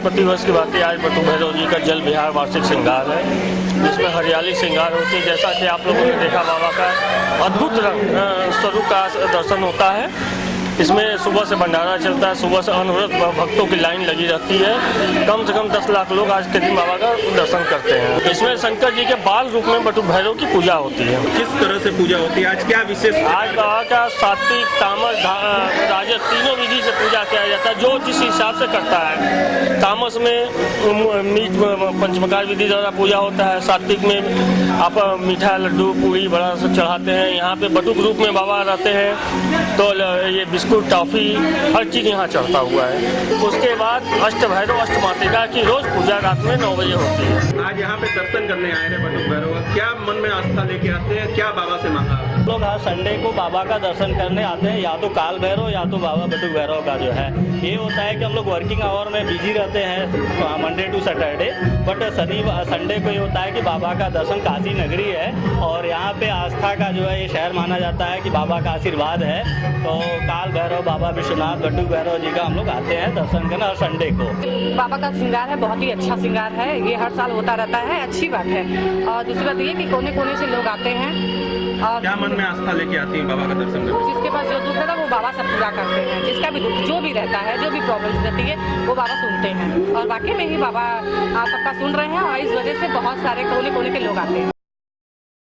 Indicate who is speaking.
Speaker 1: प्रतिवर्ष की बात है, आज बटू भैरव जी का जल विहार वार्षिक श्रृंगार है, जिसमें हरियाली श्रृंगार होती है। जैसा कि आप लोगों ने देखा, बाबा का अद्भुत स्वरूप का दर्शन होता है। इसमें सुबह से भंडारा चलता है, सुबह से अनवरत भक्तों की लाइन लगी रहती है। कम से कम 10 लाख लोग आज के दिन बाबा का दर्शन करते हैं। इसमें शंकर जी के बाल रूप में बटू भैरव की पूजा होती है।
Speaker 2: किस तरह से पूजा होती है? आज क्या विशेष?
Speaker 1: आज बाबा का सात्विक, तामस, राजस तीनों विधि से पूजा किया जाता है, जो जिस हिसाब से करता है। तामस में मीठ पंचमकार विधि द्वारा पूजा होता है, सात्विक में आप मीठा लड्डू पूरी बड़ा से चढ़ाते हैं। यहाँ पे बटुक रूप में बाबा रहते हैं, तो ये बिस्कुट, टॉफी, हर चीज़ यहाँ चढ़ता हुआ है। उसके बाद अष्ट भैरव अष्ट मातृका की रोज पूजा रात में 9 बजे होती है।
Speaker 2: आज यहाँ पे दर्शन करने आए हैं बटुक भैरव, क्या मन में आस्था लेके आते हैं, क्या बाबा से मांगा?
Speaker 3: लोग हर संडे को बाबा का दर्शन करने आते हैं, या तो काल भैरव या तो बाबा बटुक भैरव का जो है। ये होता है कि हम लोग वर्किंग आवर में बिजी रहते हैं Monday to Saturday, but Sunday को ये होता है कि बाबा का दर्शन काशी नगरी है और यहाँ पे आस्था का जो है ये शहर माना जाता है कि बाबा का आशीर्वाद है। तो काल भैरव, बाबा विश्वनाथ, बटुक भैरव जी का हम लोग आते हैं दर्शन करने हर संडे को।
Speaker 4: बाबा का श्रृंगार है, बहुत ही अच्छा श्रृंगार है, ये हर साल होता रहता है, अच्छी बात है। और दूसरी बात ये कि कोने कोने से लोग आते हैं और
Speaker 2: क्या मन में आस्था लेके आती हैं बाबा का दर्शन करने?
Speaker 4: जिसके पास जो दुख रहता है वो बाबा सब पूरा करते हैं। जिसका भी दुख जो भी रहता है, जो भी प्रॉब्लम्स रहती है, वो बाबा सुनते हैं और बाकी में ही बाबा सबका सुन रहे हैं और इस वजह से बहुत सारे कोने कोने के लोग आते हैं।